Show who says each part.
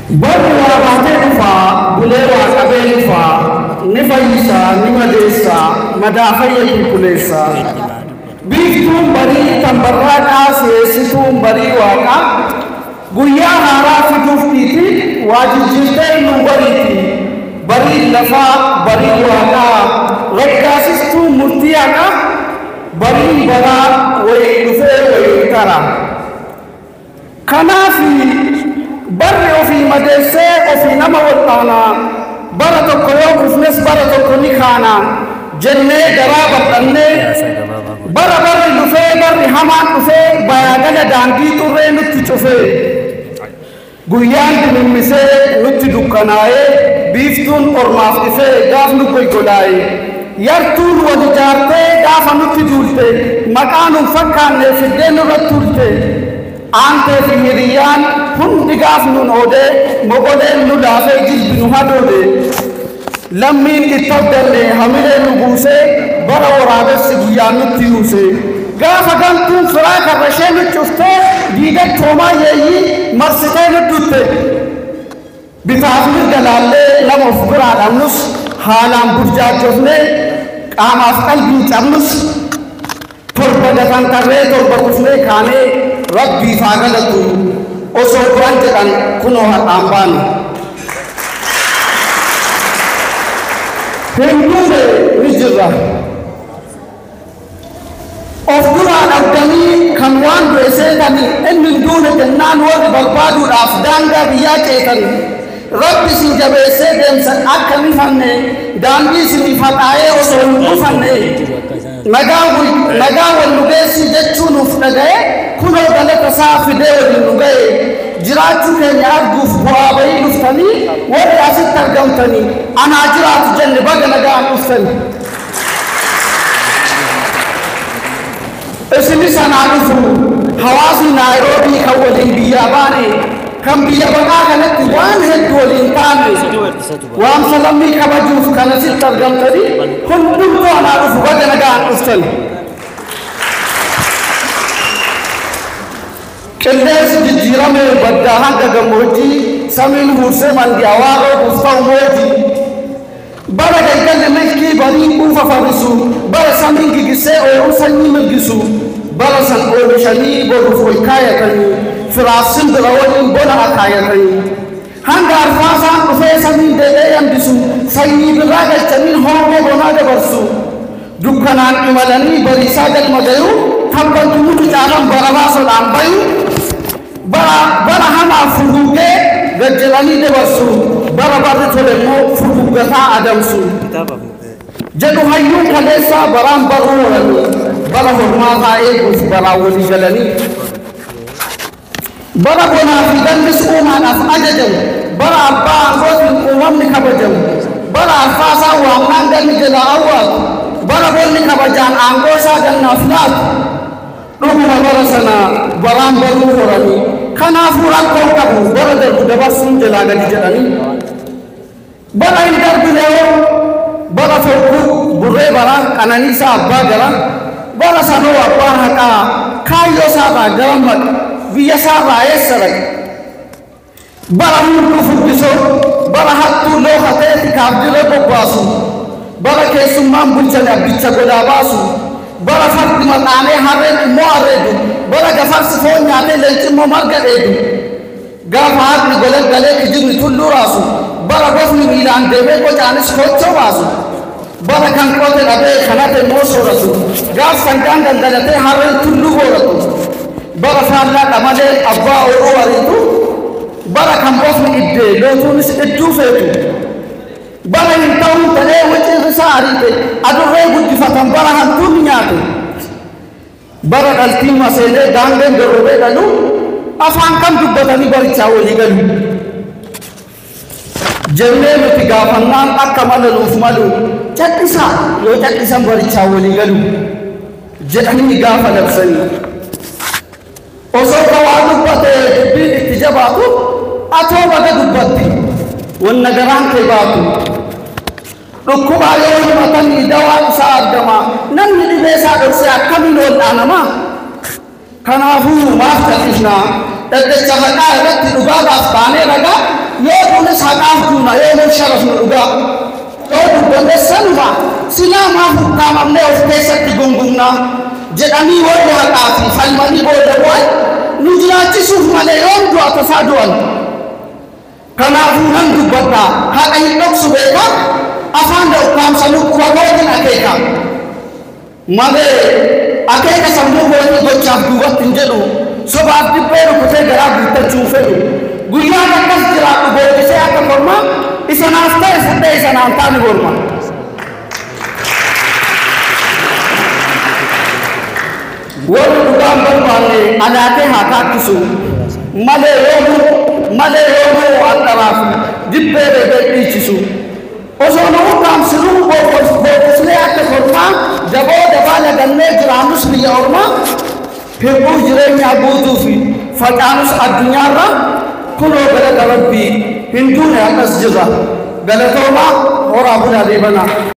Speaker 1: Barwa Batefa, Bulewa Kabelifa, Nefaisa, Nimadesa, Madafaya Kulesa. Bitum Bari Tambaraka, Situm Bari Waka, Guyana Rafitufiti, Wajijite Nubariti, Bari Lafa, Bari Waka, Rekasistu Murtiaka, Bari Bara, Way Tara. Kanafi. Barri ofi madese ofi nama watana barato koyo kusnes barato koni khana jenne garaba tanne barabari lufe barri haman lufe bayagala dangi turre nutti chufe guyan dimise nutti dukkanae biftun ormaf ife gaf nu koy kolai yartul wadi jarte gaf nutti dulte makanum fakkanne fidenu ratulte ante fihiriyan hundi gaaf nun ode mogoleen nu laafee jilbi nu hadoode lammiin ittoddanne hamilee nu buuse bara waraabessi guyyaan nutti yuuse gaafa galtuun firaa karrashee nu cuftee diigat toomaa yeeyyii marsitee nu dutte bitaaf mirga laallee nama of biraa dhabnus haalaan burjaajofne qaamaaf qalbiin cabnus torba dafan tarree torba kufnee kaanee rabbii faagalatu osoo duraan jedhan kunoo har'aan baanu hinduume ni jirra of duraan abdanii kan waan du'e seetanii inni duune jennaan warri barbaaduudhaaf daangaa biyyaa ceetan rabbi isin jabeessee deemsan akka ni fanne daandii isiniif haxaa'ee osoo hin dhufanne nagaa wal nu geessi jechuu nuuf dhaga'e kunoo galata isaa fidee waliin nu ga'e jiraachuu keenya arguuf bu'aa bahii dhuftanii warri asitti argamtanii anaa jiraatu jenne baga nagaan dhuftani isinis anaa dhufu hawaasni naayiroobii kan waliin biyyaa baane kan biyya baqaa kanatti waan hedduu waliin taane waan salammii kabajuuf kan asitti argamtanii hundumtuu anaa dhufu baga nagaan dhuftani qilleensi jijjiirame baddaa hanga gammoojjii samiin huursee mandiyaawaa roobuuf ta'u mootii bara galgalli milkii barii quufa farrisu bara samiin gigissee ooluu sanyii milgisu bara san oomishanii boruuf ol kaayatanii firaaf simbira waliin bona akaayatanii hanga arfaasaan dhufee samiin deebi'ee hambisu sanyii birraa galchanii hoomee bonaa dabarsu dukkanaan imalanii bariisaa galma gayuu tabbantu mutu caalan barabaasodhaan bayu bara hamaa furuugee gajjalanii dabarsu bara barri tole immoo furuugataa adamsu jedhu hayyuun kaleessaa baraan barruu walanii bara hormaataa eeguuf baraa walii galanii bara bonaa fi gallis uumaadhaaf ajajamu bara abbaa aangootiin uumamni kabajamu bara alfaasaa waamnaan galmi jalaa awwaatu bara bonni kabajaan aangoo isaa gannaaf laatu dhuguma bara sana baraan barruu horanii kanaafuu rakkoon qabu bara darbu dabarsuun jalaa gadi jedhanii bara hin darbinee bara tokko burree baraa qananiisaa abbaa gara bara sanoo abbaa haqaa kaayyoo isaarraa gara maqa biyya isaarraa eessa dhaqe bara hunduu fuddisoo bara hattuu loohatee tikaaf dirree bobbaasu bara keessummaan bulchane abbicha godaa baasu bara fardi maqaanee harreen immoo arreedu bara gafarsi foon nyaatee leenci immoo marga dheedu gaafa haadni golagalee kijibni tulluu raasu bara gofni miilaan deemee qocaanis kochoo baasu bara kan qote dhabee kanate immoo sooratu gaaf sangaan gangalatee harreen tulluu booratu bara faallaa dhamalee abbaa ooluu ariitu bara kan gofni iddee lootuunis idduu feetu bara hin ta'uun ta'ee wicirri isaa ariite adurree guddifatan bara hantuun nyaate bara dhaltiin maseenee daangeen garroobee dhalu afaan kam dubbatanii barichaa walii galu jennee nuti gaafannaan akka malaluuf malu cadhisaa yoo cadhisan barichaa walii galu jedhanii gaafa labsanii osoo kawaa dubbatee dubbiin itti jabaatu atoo baga dubbatti wanna garaan kee baatu dhukkubaa yoo himatanii dawaan isaa argama namni dhibee isaa dhoksee akkamiin ol dhaanamaa kanaafuu maaf callisnaa daddacha haqaa irratti dhugaadhaaf baanee ragaa yoo kunis haqaaf duuna yoo nun sharafnu dhugaa yoo dubbanne sanuma silaa maaf ukkaamamnee of keessatti gungumnaa jedhanii warri haqaa fi falmanii booda bu'an nu jiraachisuuf malee yoom du'a tasaa du'an kanaafuu nan dubbadha haqa hin dhoksu beeka afaan ukkaamsanuu qubagootin akeeka malee akeeka sammuu gooti gochaaf duubatti hin jedhu sobaaf dhibbee rukutee garaa guuttachuu fedhu guyyaan akkas jiraadhu booddisee akka morma isa naaf ta'e fudhee isa naan taane morma warri dhugaan barbaanne anaatee haa taakkisu malee yoomuu aldharaaf dhibbee beekee dhiichisu osoo nu ukkaamsinuu bobbisnee akka mormaa daboo dabaa lagannee jiraannus biyya ormaa hirbuu jireenyaa guutuu fi facaanus addunyaarra kunoo galata rabbii hin duune akkas jirra galatoomaa horaa bulaa deebanaa